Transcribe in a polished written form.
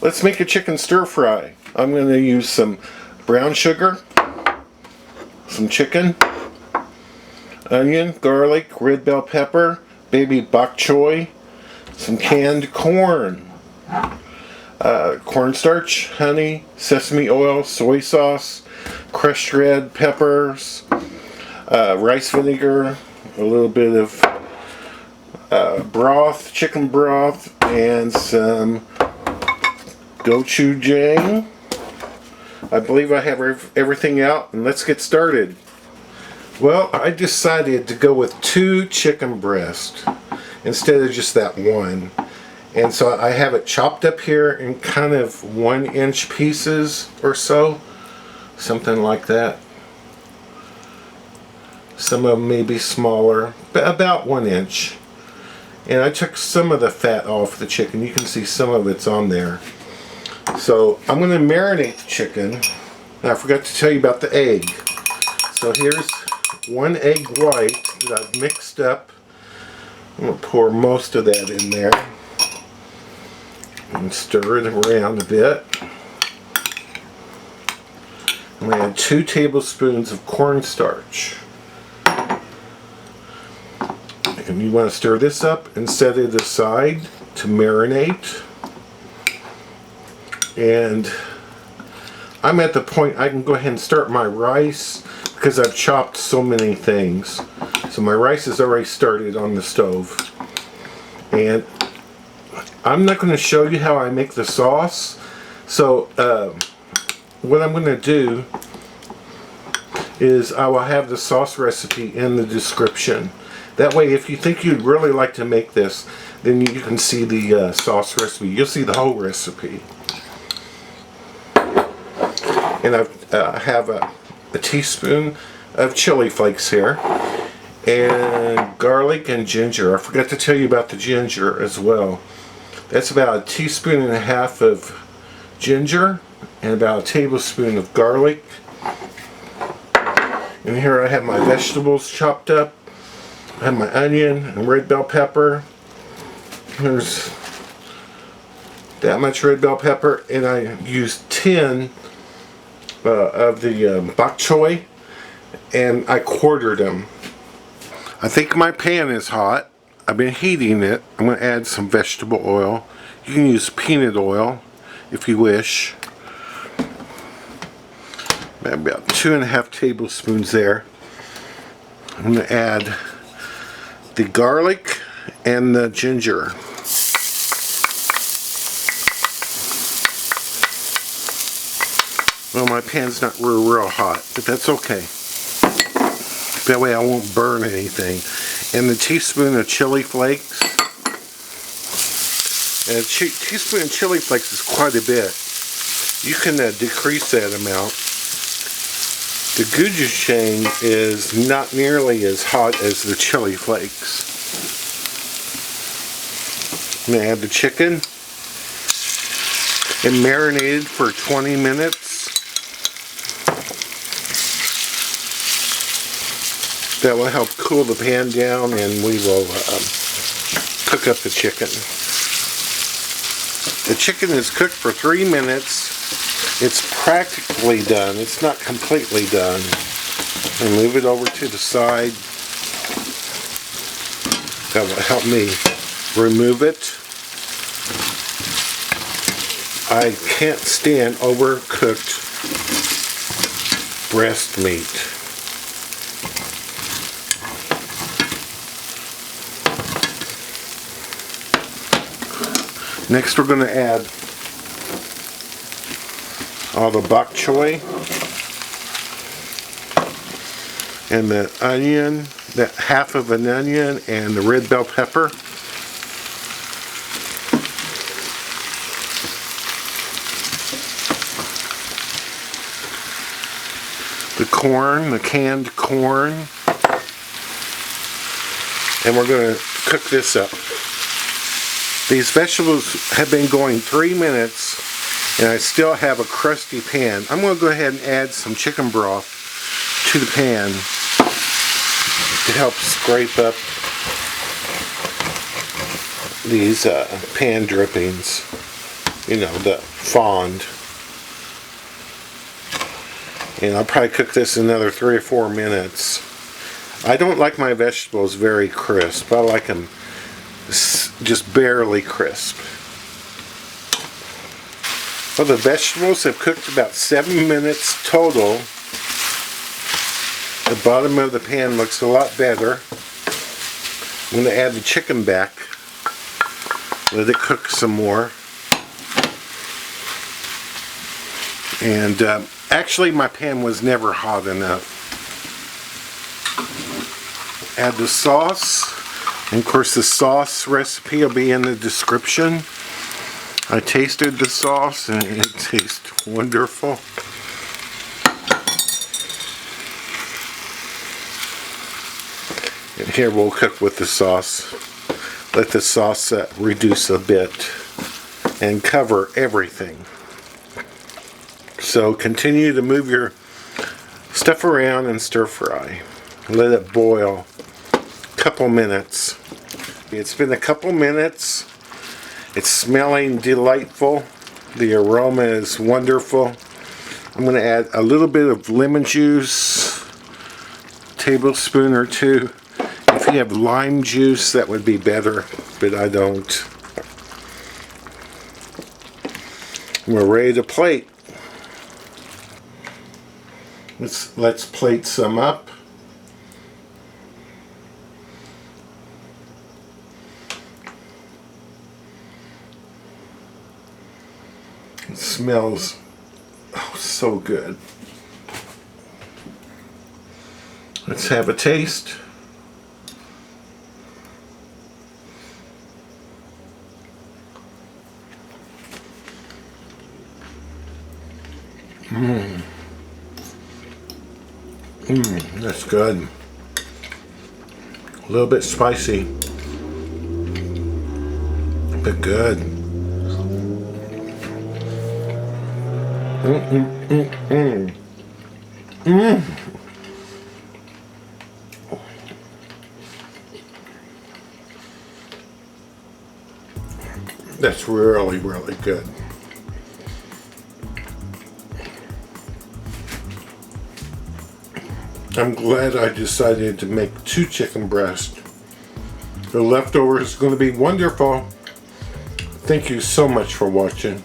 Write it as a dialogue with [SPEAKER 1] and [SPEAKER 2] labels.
[SPEAKER 1] Let's make a chicken stir fry. I'm going to use some brown sugar, some chicken, onion, garlic, red bell pepper, baby bok choy, some canned corn, cornstarch, honey, sesame oil, soy sauce, crushed red peppers, rice vinegar, a little bit of broth, chicken broth, and some gochujang. I believe I have everything out, and let's get started. Well, I decided to go with 2 chicken breasts instead of just that one. And so I have it chopped up here in kind of 1-inch pieces or so. Something like that. Some of them may be smaller, but about 1 inch. And I took some of the fat off the chicken. You can see some of it's on there. So I'm going to marinate the chicken. Now, I forgot to tell you about the egg. So here's 1 egg white that I've mixed up. I'm going to pour most of that in there and stir it around a bit. I'm going to add 2 tablespoons of cornstarch. And you want to stir this up and set it aside to marinate. And I'm at the point I can go ahead and start my rice because I've chopped so many things. So my rice is already started on the stove. And I'm not going to show you how I make the sauce. So what I'm going to do is I will have the sauce recipe in the description. That way, if you think you'd really like to make this, then you can see the sauce recipe. You'll see the whole recipe. And I have a teaspoon of chili flakes here, and garlic and ginger. I forgot to tell you about the ginger as well. That's about 1.5 teaspoons of ginger and about 1 tablespoon of garlic. And here I have my vegetables chopped up. I have my onion and red bell pepper. There's that much red bell pepper, and I used 10 of the bok choy, and I quartered them. I think my pan is hot. I've been heating it. I'm going to add some vegetable oil. You can use peanut oil if you wish. About 2.5 tablespoons there. I'm going to add the garlic and the ginger. Well, my pan's not real hot, but that's okay. That way I won't burn anything. And the teaspoon of chili flakes. And a teaspoon of chili flakes is quite a bit. You can decrease that amount. The gochujang is not nearly as hot as the chili flakes. I'm going to add the chicken and marinate it for 20 minutes. That will help cool the pan down, and we will cook up the chicken. The chicken is cooked for 3 minutes. It's practically done. It's not completely done. And move it over to the side. That will help me remove it. I can't stand overcooked breast meat. Next, we're going to add all the bok choy and the onion, that half of an onion, and the red bell pepper. The corn, the canned corn, and we're going to cook this up. These vegetables have been going 3 minutes, and I still have a crusty pan. I'm going to go ahead and add some chicken broth to the pan to help scrape up these pan drippings. you know, the fond. And I'll probably cook this another 3 or 4 minutes. I don't like my vegetables very crisp. I like them just barely crisp. Well, the vegetables have cooked about 7 minutes total. The bottom of the pan looks a lot better. I'm going to add the chicken back. Let it cook some more. And actually my pan was never hot enough. Add the sauce. And of course the sauce recipe will be in the description. I tasted the sauce and it tastes wonderful. And here we'll cook with the sauce. Let the sauce reduce a bit and cover everything. So continue to move your stuff around and stir fry. Let it boil a couple minutes. It's been a couple minutes. It's smelling delightful. The aroma is wonderful. I'm going to add a little bit of lemon juice, tablespoon or 2. If you have lime juice, that would be better, but I don't. We're ready to plate. Let's plate some up. It smells so good. Let's have a taste. That's good. A little bit spicy, but good. That's really, really good. I'm glad I decided to make 2 chicken breasts. The leftover is going to be wonderful. Thank you so much for watching.